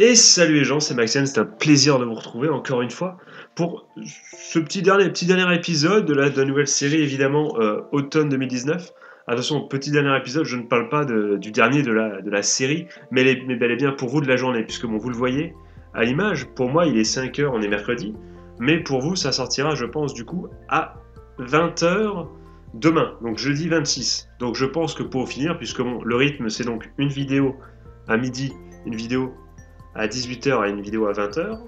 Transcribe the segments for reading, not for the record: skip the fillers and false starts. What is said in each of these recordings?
Et salut les gens, c'est Maxime, c'est un plaisir de vous retrouver encore une fois pour ce petit dernier épisode de la nouvelle série évidemment automne 2019. Attention, petit dernier épisode, je ne parle pas du dernier de la série, mais bel et bien pour vous de la journée, puisque bon, vous le voyez à l'image, pour moi il est 5 heures, on est mercredi, mais pour vous ça sortira je pense du coup à 20 heures demain, donc jeudi 26. Donc je pense que pour finir, puisque bon, le rythme c'est donc une vidéo à midi, une vidéo à 18 heures et une vidéo à 20 heures.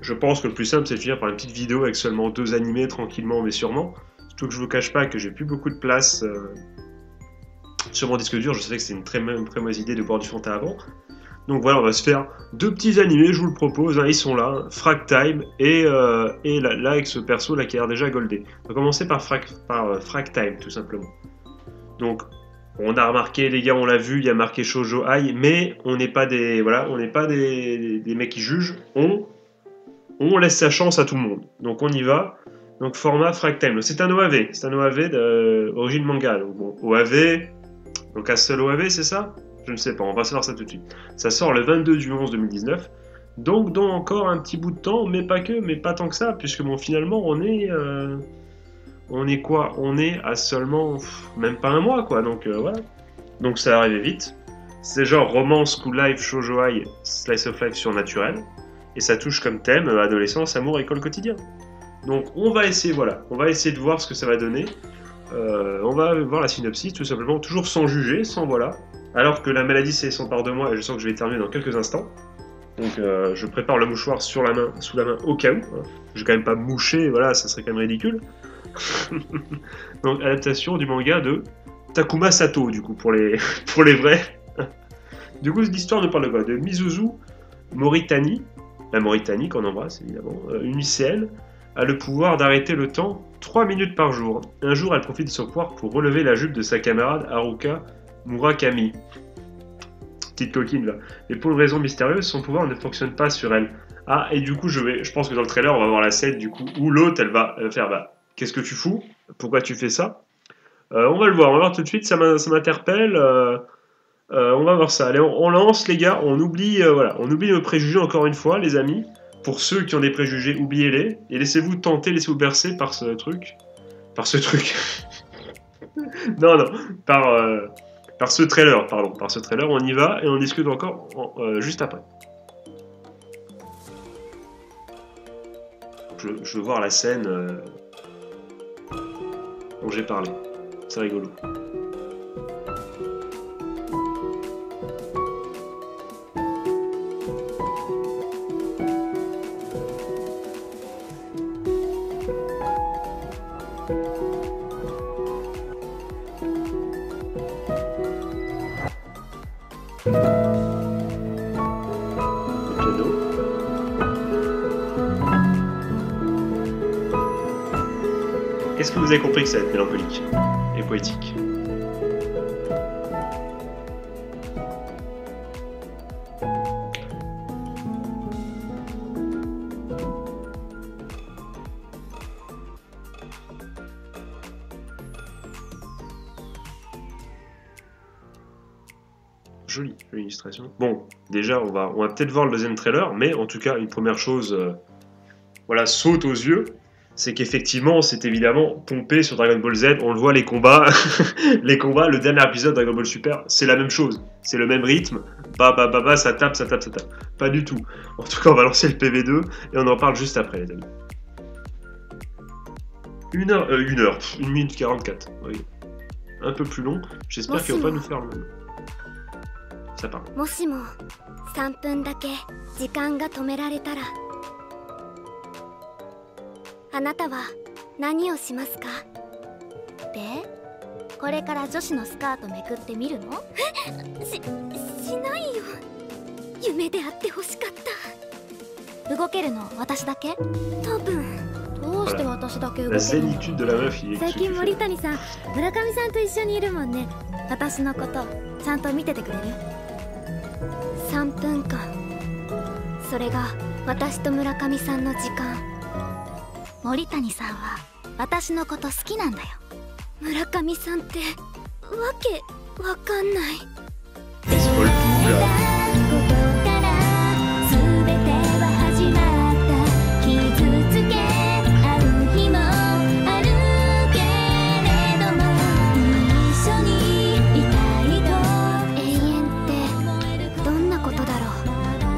Je pense que le plus simple, c'est de finir par une petite vidéo avec seulement 2 animés tranquillement mais sûrement. Surtout que je vous cache pas que j'ai plus beaucoup de place sur mon disque dur. Je savais que c'était une très mauvaise idée de boire du Fanta avant. Donc voilà, on va se faire 2 petits animés, je vous le propose. Hein, ils sont là, Frag Time et là avec ce perso là qui a l'air déjà goldé. On va commencer par Frag Time tout simplement. Donc on a remarqué, les gars, on l'a vu, il y a marqué Shoujo Ai, mais on n'est pas des mecs qui jugent. On laisse sa chance à tout le monde. Donc on y va. Donc format Fractime. C'est un OAV. C'est un OAV d'origine manga. Donc bon, OAV. Donc un seul OAV, c'est ça? Je ne sais pas, on va savoir ça tout de suite. Ça sort le 22 du 11 2019. Donc dans encore un petit bout de temps, mais pas que, mais pas tant que ça, puisque bon, finalement, on est quoi? On est à seulement même pas un mois, quoi. Donc voilà. Donc ça arrive vite. C'est genre romance, school life, shoujo ai, slice of life surnaturel. Et ça touche comme thème adolescence, amour, école, quotidien. Donc on va essayer, voilà, on va essayer de voir ce que ça va donner. On va voir la synopsis, tout simplement, toujours sans juger, sans voilà. Alors que la maladie s'empare de moi et je sens que je vais éternuer dans quelques instants. Donc je prépare le mouchoir sous la main au cas où. Hein. Je vais quand même pas moucher, voilà, ça serait quand même ridicule. Donc adaptation du manga de Takuma Sato, du coup, pour les vrais. Du coup, l'histoire nous parle de quoi? De Mizuzu Moritani, la Mauritanie qu'on embrasse évidemment, une lycéenne, a le pouvoir d'arrêter le temps 3 minutes par jour. Un jour, elle profite de son pouvoir pour relever la jupe de sa camarade Haruka Murakami. Petite coquine là. Mais pour une raison mystérieuse, son pouvoir ne fonctionne pas sur elle. Ah, et du coup, je pense que dans le trailer, on va voir la scène du coup où l'autre, elle va faire bah, qu'est-ce que tu fous? Pourquoi tu fais ça? On va le voir, on va voir tout de suite, ça m'interpelle. On va voir ça. Allez, on lance les gars, on oublie, voilà, on oublie nos préjugés encore une fois, les amis. Pour ceux qui ont des préjugés, oubliez-les et laissez-vous tenter, laissez-vous bercer par ce truc. Par ce truc. Non, non, par ce trailer, pardon. Par ce trailer, on y va et on discute encore juste après. Je veux voir la scène dont j'ai parlé. C'est rigolo. Est-ce que vous avez compris que ça va être mélancolique et poétique? Jolie illustration. Bon, déjà, on va peut-être voir le deuxième trailer, mais en tout cas, une première chose voilà, saute aux yeux, c'est qu'effectivement, c'est évidemment pompé sur Dragon Ball Z. On le voit, les combats, le dernier épisode de Dragon Ball Super, c'est la même chose. C'est le même rythme. Bah, ça tape. Pas du tout. En tout cas, on va lancer le PV2 et on en parle juste après, les amis. 1 minute 44. Oui. Un peu plus long. J'espère qu'il va pas nous faire le... Ça parle. もしも3分だけ時間が止められたらあなたは何をしますかでこれから女子のスカートめくってみるのしないよ夢であってほしかった動けるの私だけ多分どうして私だけ動けるの最近森谷さん村上さんと一緒にいるもんね私のことちゃんと見ててくれる3分間それが私と村上さんの時間森谷さんは私のこと好きなんだよ村上さんってわけわかんない C'est pas le tout là. ことだろ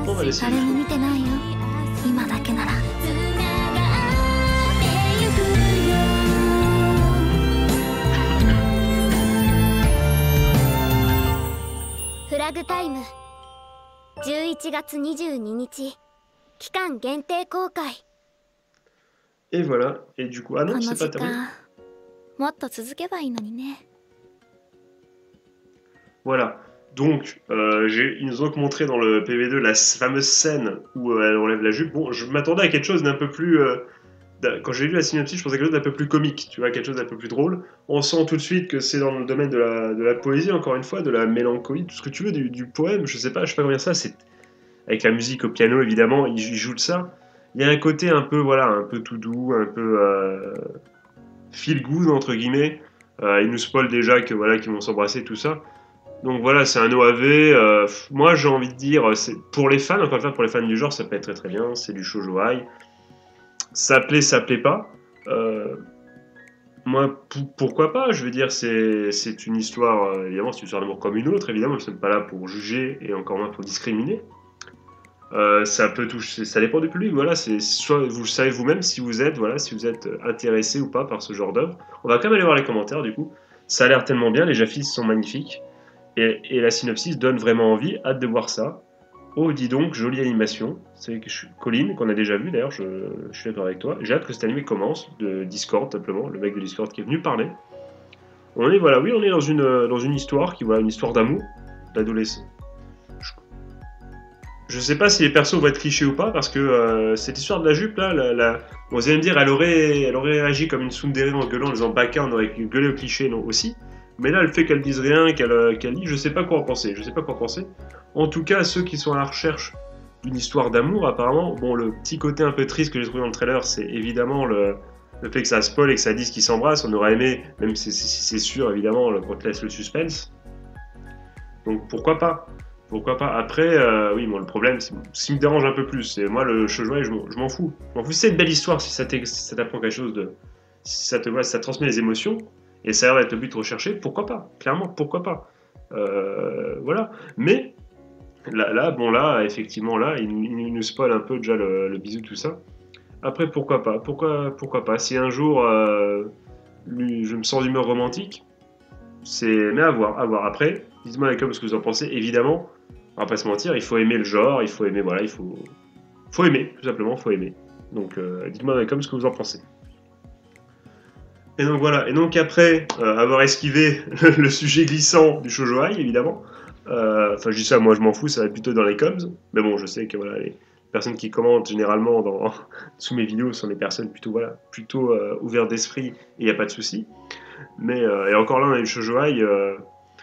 う。 On va laisser. 誰も見てないよ、今だけなら。フラグタイム11月22日、期間限定公開。 Et voilà, et du coup, ah non, c'est pas terminé. もっと続けばいいのにね。 Voilà, donc ils nous ont donc montré dans le PV2 la fameuse scène où elle enlève la jupe. Bon, je m'attendais à quelque chose d'un peu plus... quand j'ai lu la synopsis, je pensais à quelque chose d'un peu plus comique, tu vois, quelque chose d'un peu plus drôle. On sent tout de suite que c'est dans le domaine de la poésie, encore une fois, de la mélancolie, tout ce que tu veux, du poème, je sais pas comment dire ça, c'est... Avec la musique au piano, évidemment, il joue de ça. Il y a un côté un peu, voilà, un peu tout doux, un peu feel good, entre guillemets. Ils nous spoilent déjà que, voilà, qu'ils vont s'embrasser, tout ça. Donc voilà, c'est un OAV. Moi, j'ai envie de dire, pour les fans, encore une fois, pour les fans du genre, ça peut être très très bien. C'est du shoujo-ai. Ça plaît pas. Moi, pourquoi pas? Je veux dire, c'est une histoire, évidemment, c'est une histoire d'amour comme une autre. Évidemment, nous ne sommes pas là pour juger et encore moins pour discriminer. Ça peut toucher, ça dépend du public. Voilà, c'est soit vous le savez vous-même si vous êtes, voilà, si vous êtes intéressé ou pas par ce genre d'œuvre. On va quand même aller voir les commentaires du coup. Ça a l'air tellement bien, les graphismes sont magnifiques et la synopsis donne vraiment envie. Hâte de voir ça. Oh, dis donc, jolie animation. C'est Colin qu'on a déjà vu d'ailleurs. Je suis d'accord avec toi. J'ai hâte que cet anime commence de Discord simplement, le mec de Discord qui est venu parler. On est voilà, oui, on est dans une histoire qui voilà, une histoire d'amour, d'adolescent. Je sais pas si les persos vont être clichés ou pas, parce que cette histoire de la jupe là, bon, vous allez me dire, elle aurait réagi comme une tsundere en gueulant, en disant baka, on aurait gueulé au cliché, non, aussi. Mais là, le fait qu'elle dise rien, qu'elle lit, je sais pas quoi en penser, En tout cas, ceux qui sont à la recherche d'une histoire d'amour, apparemment, bon, le petit côté un peu triste que j'ai trouvé dans le trailer, c'est évidemment le fait que ça spoil et que ça dise qu'ils s'embrassent. On aurait aimé, même si c'est sûr, évidemment, qu'on te laisse le suspense. Donc pourquoi pas? Pourquoi pas? Après, oui, bon, le problème, ce qui me dérange un peu plus, c'est moi, le shoujo, je m'en fous. Je m'en fous, c'est une belle histoire si ça t'apprend quelque chose de... Si ça transmet les émotions, et ça a l'air d'être le but recherché, pourquoi pas? Clairement, pourquoi pas? Voilà. Mais, là, effectivement, là, il nous spoil un peu déjà le bisou, tout ça. Après, pourquoi pas? Pourquoi pas? Si un jour, je me sens d'humeur romantique, mais à voir. Après, dites-moi avec ce que vous en pensez, évidemment. On va pas se mentir, il faut aimer le genre, il faut aimer, voilà, il faut aimer, tout simplement, faut aimer. Donc, dites-moi avec ce que vous en pensez. Et donc voilà, et donc après avoir esquivé le sujet glissant du shoujo-ai, évidemment, enfin je dis ça, moi je m'en fous, ça va plutôt dans les coms, mais bon, je sais que voilà, les personnes qui commentent généralement sous mes vidéos sont des personnes plutôt ouvertes d'esprit, et il n'y a pas de souci. Mais, et encore là, on a eu shoujo-ai,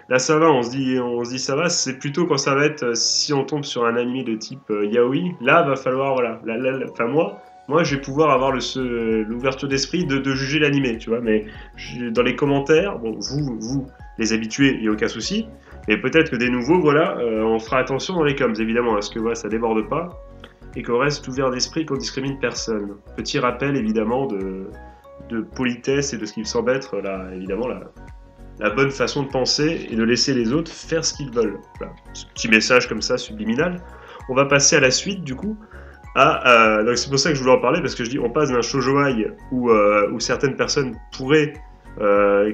là ça va, on se dit ça va, c'est plutôt quand ça va être, si on tombe sur un anime de type yaoi, là va falloir, voilà, enfin moi je vais pouvoir avoir l'ouverture d'esprit de juger l'anime, tu vois, mais dans les commentaires, bon, vous les habitués, il n'y a aucun souci, mais peut-être que des nouveaux, voilà, on fera attention dans les coms, évidemment, à ce que voilà, ça déborde pas, et qu'on reste ouvert d'esprit, qu'on discrimine personne. Petit rappel, évidemment, de politesse et de ce qui me semble être, évidemment, la bonne façon de penser et de laisser les autres faire ce qu'ils veulent. Voilà. Ce petit message comme ça, subliminal. On va passer à la suite, du coup. Donc c'est pour ça que je voulais en parler, parce que je dis, on passe d'un shoujo-ai où certaines personnes pourraient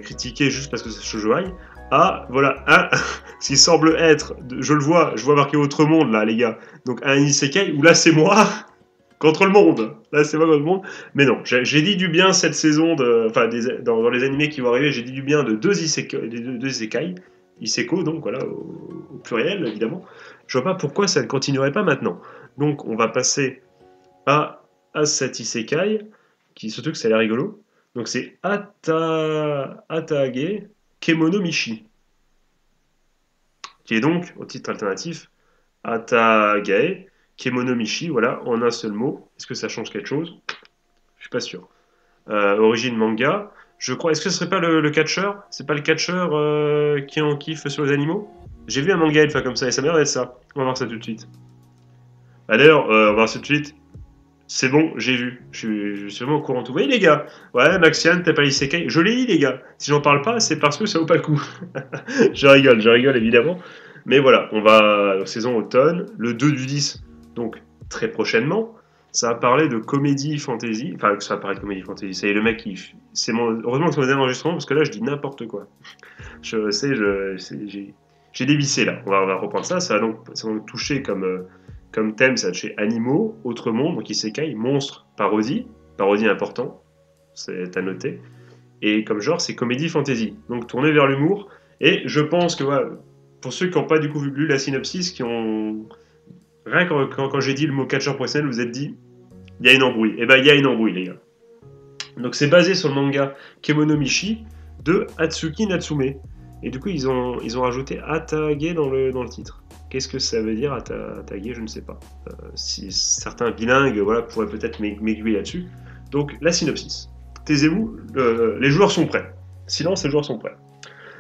critiquer juste parce que c'est shoujo-ai, à, voilà, ce qui semble être, je vois marqué Autre Monde, là, les gars. Donc un isekai où là, c'est moi contre le monde. Là, c'est moi contre le monde. Mais non, j'ai dit du bien cette saison, dans les animés qui vont arriver, j'ai dit du bien de deux isekai, iseko, donc voilà, au pluriel, évidemment. Je vois pas pourquoi ça ne continuerait pas maintenant. Donc, on va passer à cet isekai, surtout que ça a l'air rigolo. Donc, c'est Atage Kemono Mishi, qui est donc, au titre alternatif, Atage Kemono Mishi, voilà, en un seul mot. Est-ce que ça change quelque chose? Je suis pas sûr. Origine manga. Je crois, est-ce que ce serait pas le catcheur? C'est pas le catcheur qui en kiffe sur les animaux? J'ai vu un manga une fois comme ça, et ça m'a l'air d'être ça. On va voir ça tout de suite. D'ailleurs, on va voir ça tout de suite. C'est bon, j'ai vu. Je suis vraiment au courant de tout. Vous voyez, les gars? Ouais, Maxiane, t'as pas l'isekai. Je l'ai dit, les gars. Si j'en parle pas, c'est parce que ça vaut pas le coup. Je rigole, évidemment. Mais voilà, on va saison automne, le 2 du 10, donc très prochainement. Ça va parler de comédie fantasy, enfin ça va parler de comédie fantasy, c'est le mec qui... Heureusement que c'est mon dernier enregistrement, parce que là je dis n'importe quoi. Je sais, j'ai dévissé là, on va reprendre ça, ça va donc toucher comme thème, ça va toucher animaux, autre monde, donc isekai, monstres, parodie important, c'est à noter, et comme genre c'est comédie fantasy, donc tourné vers l'humour, et je pense que voilà, pour ceux qui n'ont pas du coup lu la synopsis, qui ont... Rien quand j'ai dit le mot catcheur professionnel, vous êtes dit, il y a une embrouille. Et ben il y a une embrouille les gars. Donc c'est basé sur le manga Kemono Michi de Atsuki Natsume. Et du coup ils ont rajouté Atage dans le titre. Qu'est-ce que ça veut dire Atage? Je ne sais pas. Si certains bilingues voilà, pourraient peut-être m'aiguiller là-dessus. Donc la synopsis. Taisez-vous, les joueurs sont prêts. Silence, les joueurs sont prêts.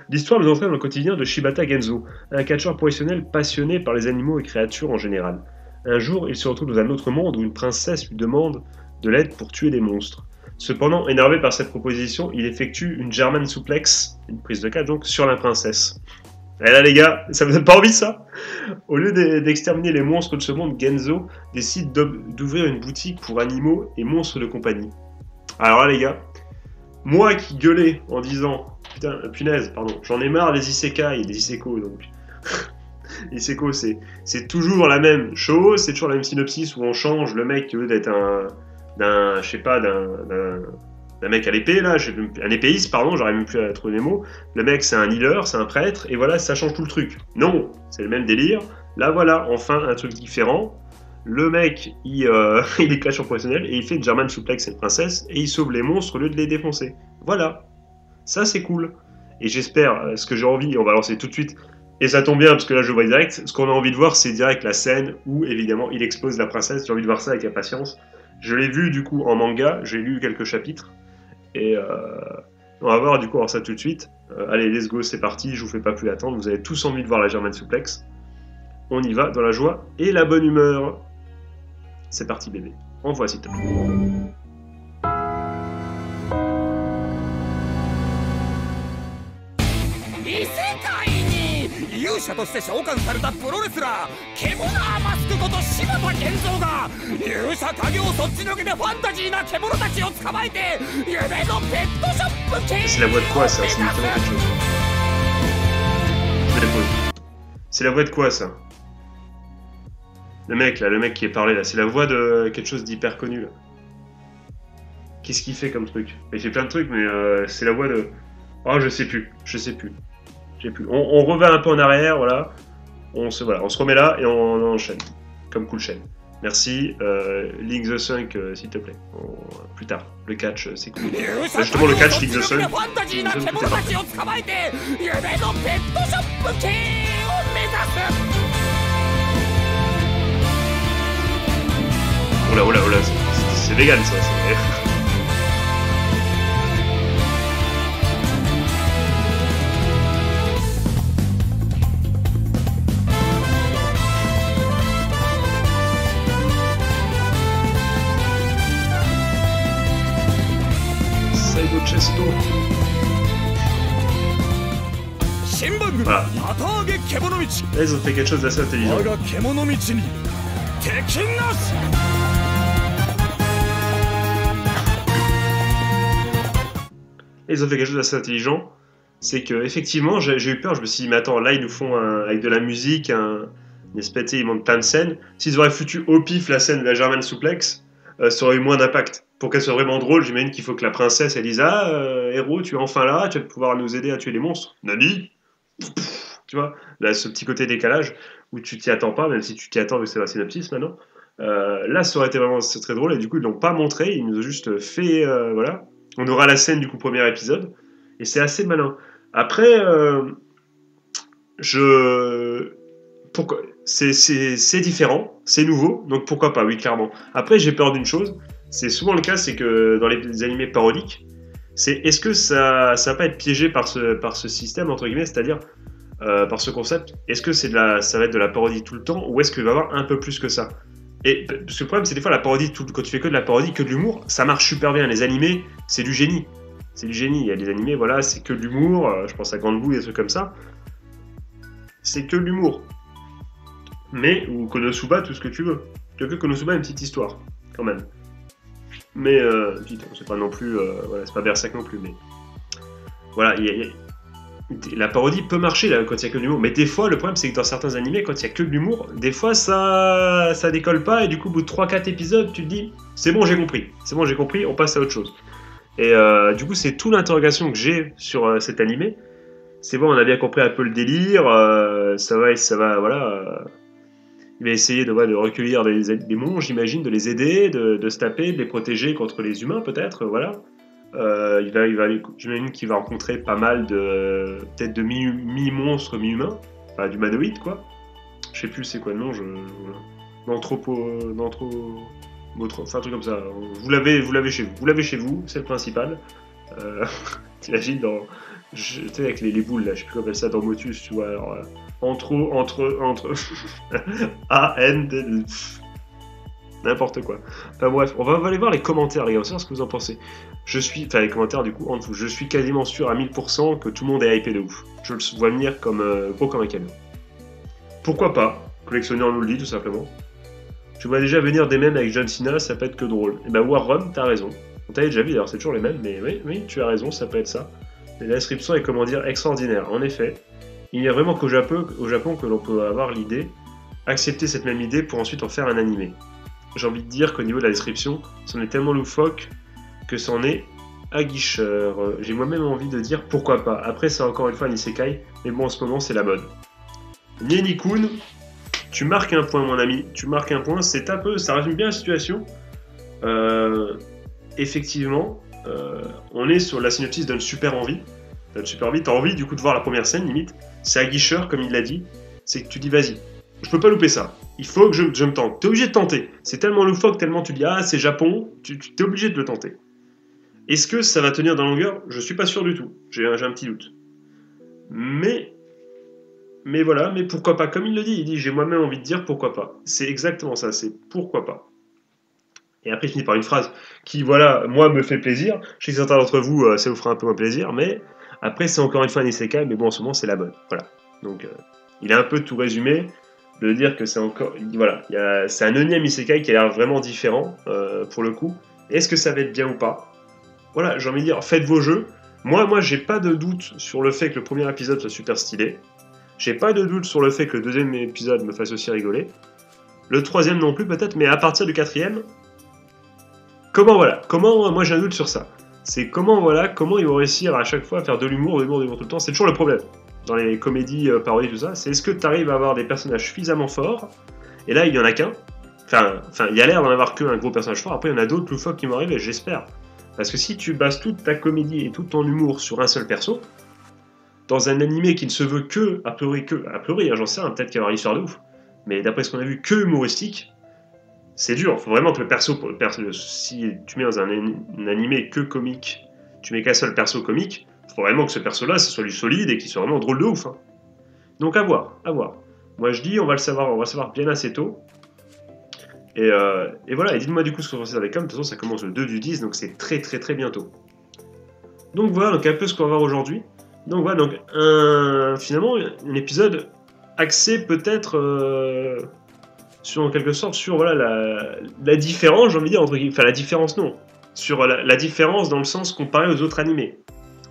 L'histoire nous entraîne dans le quotidien de Shibata Genzo, un catcheur professionnel passionné par les animaux et créatures en général. Un jour, il se retrouve dans un autre monde où une princesse lui demande de l'aide pour tuer des monstres. Cependant, énervé par cette proposition, il effectue une German suplex, une prise de catch donc, sur la princesse. Et là les gars, ça vous donne pas envie ça? Au lieu d'exterminer les monstres de ce monde, Genzo décide d'ouvrir une boutique pour animaux et monstres de compagnie. Alors là les gars, moi qui gueulais en disant... Putain, punaise, pardon. J'en ai marre des isekai et des isekos, donc. Iseko, c'est toujours la même chose, c'est toujours la même synopsis où on change le mec qui veut d'être d'un mec à l'épée, là, un épéiste, pardon, j'arrive même plus à trouver mes mots. Le mec, c'est un healer, c'est un prêtre, et voilà, ça change tout le truc. Non, c'est le même délire. Là, voilà, enfin, un truc différent. Le mec, il est catcheur professionnel, et il fait une German suplex à une princesse, et il sauve les monstres au lieu de les défoncer. Voilà. Ça, c'est cool. Et j'espère, ce que j'ai envie, et on va lancer tout de suite, et ça tombe bien, parce que là, je vois direct, ce qu'on a envie de voir, c'est direct la scène où, évidemment, il explose la princesse. J'ai envie de voir ça avec impatience. Je l'ai vu, du coup, en manga, j'ai lu quelques chapitres, et on va voir, du coup, alors ça tout de suite. Allez, let's go, c'est parti, je vous fais pas plus attendre, vous avez tous envie de voir la German Suplex. On y va, dans la joie et la bonne humeur. C'est parti, bébé. Envoie, s'il te plaît. 勇者として召喚されたプロレスラーケモナーマスクこと柴田健三が勇者影をそっちのけでファンタジーな獣たちを捕まえて夢のペットショップ系 C'est la voix de quoi ça? C'est littéralement quelque chose. Je les pose. C'est la voix de quoi ça? Le mec là, le mec qui est parlé là, c'est la voix de quelque chose d'hyper connu là. Qu'est-ce qu'il fait comme truc? Il fait plein de trucs mais c'est la voix de... Oh je sais plus. On revient un peu en arrière, voilà. On se remet là et on enchaîne. Comme cool chaîne. Merci. Link the Sunk, s'il te plaît. Plus tard. Le catch, c'est cool. Justement, le catch, Link the Sunk. Oh là, c'est vegan ça. Voilà. Là, ils ont fait quelque chose d'assez intelligent. Là, ils ont fait quelque chose d'assez intelligent. C'est que effectivement, j'ai eu peur. Je me suis dit, mais attends, là, ils nous font avec de la musique, une espèce, ils montent plein de scènes. S'ils auraient foutu au pif la scène de la German Suplex, ça aurait eu moins d'impact. Pour qu'elle soit vraiment drôle, j'imagine qu'il faut que la princesse elle dise ah héros, tu es enfin là, tu vas pouvoir nous aider à tuer les monstres. Nani? Tu vois, là ce petit côté décalage où tu t'y attends pas, même si tu t'y attends vu que c'est la synopsis maintenant. Là ça aurait été vraiment très drôle et du coup ils l'ont pas montré, ils nous ont juste fait voilà. On aura la scène du coup premier épisode et c'est assez malin. Après pourquoi c'est différent, c'est nouveau, donc pourquoi pas, oui clairement. Après j'ai peur d'une chose. C'est souvent le cas, c'est que dans les animés parodiques, est-ce que ça va pas être piégé par ce système, entre guillemets, c'est-à-dire par ce concept, est-ce que ça va être de la parodie tout le temps, ou est-ce qu'il va y avoir un peu plus que ça? Et parce que le problème, c'est des fois la parodie, quand tu fais que de la parodie, que de l'humour, ça marche super bien. Les animés, c'est du génie. Il y a des animés, voilà, c'est que de l'humour, je pense à Grande Boue et des trucs comme ça. c'est que l'humour. Mais, ou Konosuba, tout ce que tu veux. Tu veux que Konosuba ait une petite histoire, quand même. Mais, c'est pas non plus, voilà, c'est pas Berserk non plus, mais... Voilà, la parodie peut marcher là, quand il y a que de l'humour, mais des fois, le problème, c'est que dans certains animés, quand il y a que de l'humour, des fois, ça décolle pas, et du coup, au bout de 3-4 épisodes, tu te dis, c'est bon, j'ai compris, on passe à autre chose. Et du coup, c'est toute l'interrogation que j'ai sur cet animé. C'est bon, on a bien compris un peu le délire, ça va, voilà... il va essayer de recueillir des monges, j'imagine, de les aider, de se taper, de les protéger contre les humains, peut-être, voilà. J'imagine qu'il va rencontrer pas mal peut-être de mi-monstres, mi-humains, enfin d'humanoïdes, quoi. Je sais plus c'est quoi le nom, enfin un truc comme ça. Vous l'avez chez vous, c'est le principal. T'imagines tu sais, avec les boules là, je sais plus comment on appelle ça dans Motus, tu vois. Alors, entre A-N, n'importe quoi. Enfin bref, on va aller voir les commentaires, les gars, on va savoir ce que vous en pensez. Enfin les commentaires du coup en dessous, je suis quasiment sûr à 1000% que tout le monde est hypé de ouf. Je le vois venir comme gros comme un camion. Pourquoi pas? Collectionneur nous le dit tout simplement. Je vois déjà venir des mêmes avec John Cena, ça peut être que drôle. Et bah War Rum, t'as raison. On t'avait déjà vu d'ailleurs, c'est toujours les mêmes, mais oui, tu as raison, ça peut être ça. Et la description est comment dire extraordinaire. En effet, il n'y a vraiment qu'au Japon que l'on peut avoir l'idée, accepter cette même idée pour ensuite en faire un animé. J'ai envie de dire qu'au niveau de la description, c'en est tellement loufoque que c'en est aguicheur. J'ai moi-même envie de dire pourquoi pas. Après, c'est encore une fois un isekai, mais bon, en ce moment, c'est la mode. Nieni-kun, tu marques un point, mon ami. Tu marques un point, ça résume bien la situation. Effectivement, on est sur la synopsis donne super envie. T'as envie du coup de voir la première scène, limite. C'est aguicheur, comme il l'a dit. C'est que tu dis, vas-y, je peux pas louper ça. Il faut que je me tente. T'es obligé de tenter. C'est tellement loufoque, tellement tu dis, ah, c'est Japon, tu t'es obligé de le tenter. Est-ce que ça va tenir dans la longueur? Je suis pas sûr du tout. J'ai un petit doute. Mais voilà, mais pourquoi pas? Comme il le dit, j'ai moi-même envie de dire pourquoi pas. C'est exactement ça, c'est pourquoi pas. Et après, il finit par une phrase qui, voilà, moi, me fait plaisir. Je sais que certains d'entre vous, ça vous fera un peu moins plaisir, mais après, c'est encore une fois un isekai, mais bon, en ce moment, c'est la bonne. Voilà. Donc, il a un peu tout résumé, de dire que c'est encore... Voilà, c'est un énième isekai qui a l'air vraiment différent, pour le coup. Est-ce que ça va être bien ou pas? Voilà, j'ai envie de dire, faites vos jeux. Moi, j'ai pas de doute sur le fait que le premier épisode soit super stylé. J'ai pas de doute sur le fait que le deuxième épisode me fasse aussi rigoler. Le troisième non plus, peut-être, mais à partir du quatrième... Comment, moi j'ai un doute sur ça. C'est comment ils vont réussir à chaque fois à faire de l'humour tout le temps. C'est toujours le problème. Dans les comédies, parodies, tout ça, c'est est-ce que tu arrives à avoir des personnages suffisamment forts, et là il y en a qu'un, enfin il y a l'air d'en avoir qu'un gros personnage fort, après il y en a d'autres plus forts qui vont arriver, j'espère. Parce que si tu bases toute ta comédie et tout ton humour sur un seul perso, dans un animé qui ne se veut a priori, j'en sais rien, peut-être qu'il y aura l'histoire de ouf, mais d'après ce qu'on a vu, que humoristique, c'est dur, il faut vraiment que le perso, si tu mets dans un animé que comique, tu mets qu'un seul perso comique, il faut vraiment que ce perso-là, ce soit du solide et qu'il soit vraiment drôle de ouf. Hein. Donc à voir. Moi je dis, on va le savoir bien assez tôt. Et voilà, et dites-moi du coup ce que vous pensez avec Com, de toute façon ça commence le 2 du 10, donc c'est très très très bientôt. Donc voilà, donc un peu ce qu'on va voir aujourd'hui. Donc voilà, finalement un épisode axé peut-être... en quelque sorte sur voilà, la différence, j'ai envie de dire, entre guillemets, enfin la différence non, sur la différence dans le sens comparé aux autres animés.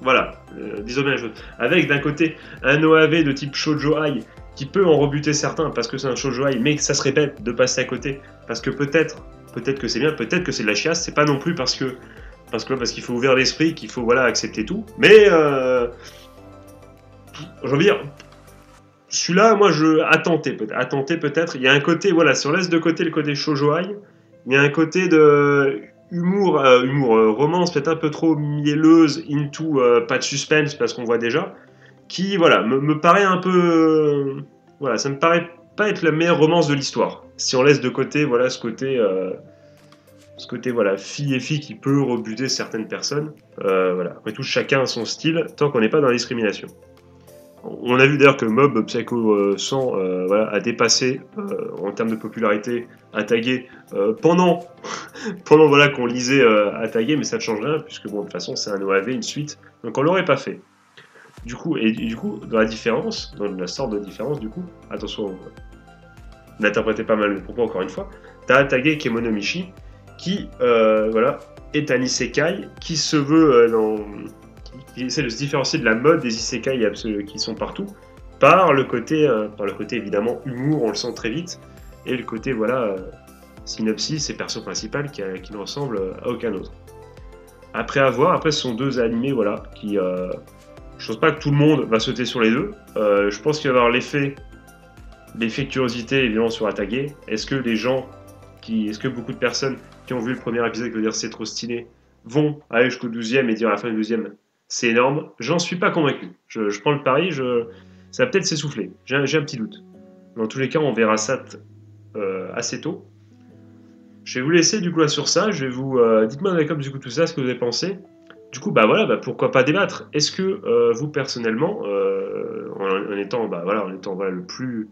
Voilà, disons bien la chose. Avec d'un côté un OAV de type Shoujo Ai qui peut en rebuter certains parce que c'est un Shoujo Ai, mais que ça serait bête de passer à côté parce que peut-être que c'est bien, peut-être que c'est de la chiasse, c'est pas non plus parce qu'il faut ouvrir l'esprit, qu'il faut voilà accepter tout, mais j'ai envie de dire. Celui-là, moi, à tenter peut-être. Il y a un côté, voilà, si on laisse de côté le côté Shoujo Ai, il y a un côté de humour, romance peut-être un peu trop mielleuse, into, pas de suspense parce qu'on voit déjà, qui, voilà, me paraît un peu... voilà, ça me paraît pas être la meilleure romance de l'histoire. Si on laisse de côté, voilà, ce côté, voilà, fille et fille qui peut rebuter certaines personnes. Voilà, après tout, chacun a son style, tant qu'on n'est pas dans la discrimination. On a vu d'ailleurs que Mob Psycho 100 voilà, a dépassé en termes de popularité à taguer pendant voilà, qu'on lisait à taguer, mais ça ne change rien, puisque bon, de toute façon c'est un OAV, une suite, donc on l'aurait pas fait. Du coup, dans la différence, dans la sorte de différence, du coup, attention, n'interprétez pas mal mes propos encore une fois, t'as Atage Kemonomichi qui, voilà, est un isekai qui se veut qui essaie de se différencier de la mode des isekai qui sont partout par le côté évidemment humour, on le sent très vite, et le côté voilà synopsis et perso principal qui ne ressemble à aucun autre. Après ce sont deux animés voilà qui je pense pas que tout le monde va sauter sur les deux. Je pense qu'il va y avoir l'effet curiosité évidemment sur Atage. Est-ce que beaucoup de personnes qui ont vu le premier épisode et qui vont dire c'est trop stylé vont aller jusqu'au 12e et dire à la fin du 12e c'est énorme? J'en suis pas convaincu. Je prends le pari, ça va peut-être s'essouffler. J'ai un petit doute. Dans tous les cas, on verra ça assez tôt. Je vais vous laisser du coup là sur ça. Je vais vous dites-moi dans les commentaires du coup tout ça, ce que vous avez pensé. Du coup, pourquoi pas débattre? Est-ce que vous personnellement, en étant le plus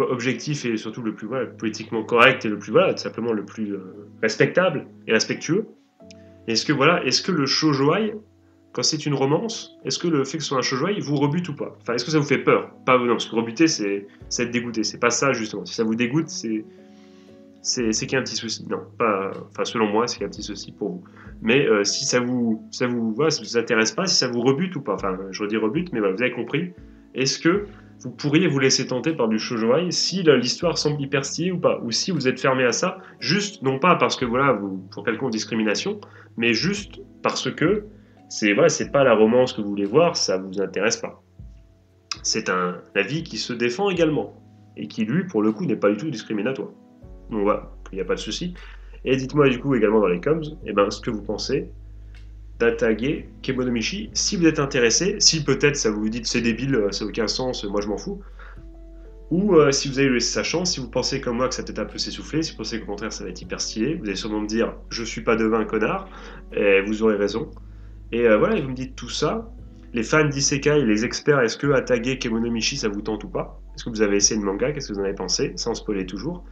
objectif et surtout le plus politiquement correct et le plus tout simplement le plus respectable et respectueux, est-ce que le shoujoai, quand c'est une romance, est-ce que le fait que ce soit un shoujoai vous rebute ou pas? Enfin, est-ce que ça vous fait peur? Pas non, parce que rebuter c'est être dégoûté, c'est pas ça justement. Si ça vous dégoûte, c'est qu'il y a un petit souci. Non, pas. Enfin, selon moi, c'est qu'il y a un petit souci pour vous. Mais si ça vous intéresse pas, si ça vous rebute ou pas. Enfin, je redis rebute, mais vous avez compris. Est-ce que vous pourriez vous laisser tenter par du shoujoai si l'histoire semble hyper stylée ou pas? Ou si vous êtes fermé à ça, juste, non pas parce que pour quelconque discrimination, mais juste parce que c'est pas la romance que vous voulez voir, ça vous intéresse pas. C'est un avis qui se défend également. Et qui, lui, pour le coup, n'est pas du tout discriminatoire. Donc voilà, il n'y a pas de souci. Et dites-moi du coup également dans les coms, ce que vous pensez d'Atage Kemonomichi, si vous êtes intéressé, si peut-être ça vous dit c'est débile, ça n'a aucun sens, moi je m'en fous, ou si vous avez laissé sa chance, si vous pensez comme moi que ça peut-être un peu s'essouffler, si vous pensez qu'au contraire ça va être hyper stylé, vous allez sûrement me dire je suis pas devin connard, et vous aurez raison. Et voilà, et vous me dites tout ça. Les fans d'isekai, les experts, est-ce que Atage Kemonomichi ça vous tente ou pas? Est-ce que vous avez essayé le manga? Qu'est-ce que vous en avez pensé? Sans spoiler toujours.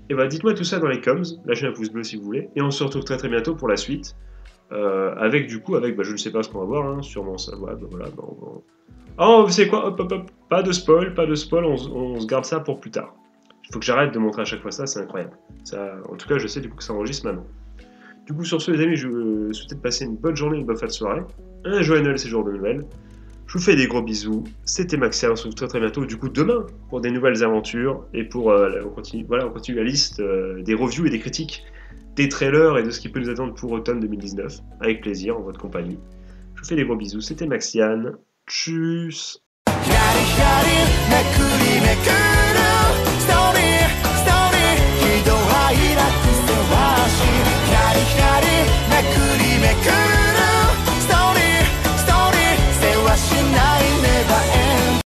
Et dites-moi tout ça dans les coms, lâchez un pouce bleu si vous voulez, et on se retrouve très très bientôt pour la suite, avec je ne sais pas ce qu'on va voir, hein, sûrement ça, Oh, vous savez quoi, hop, pas de spoil, on se garde ça pour plus tard. Il faut que j'arrête de montrer à chaque fois ça, c'est incroyable. Ça, en tout cas, je sais du coup que ça enregistre maintenant. Du coup, sur ce les amis, je vous souhaite de passer une bonne journée, une bonne fin de soirée, un joyeux Noël, c'est jour de Noël. Je vous fais des gros bisous, c'était Maxia, on se retrouve très très bientôt, du coup demain, pour des nouvelles aventures, et pour, on continue la liste des reviews et des critiques, des trailers et de ce qui peut nous attendre pour automne 2019, avec plaisir, en votre compagnie. Je vous fais des gros bisous, c'était Maxian, tchuss.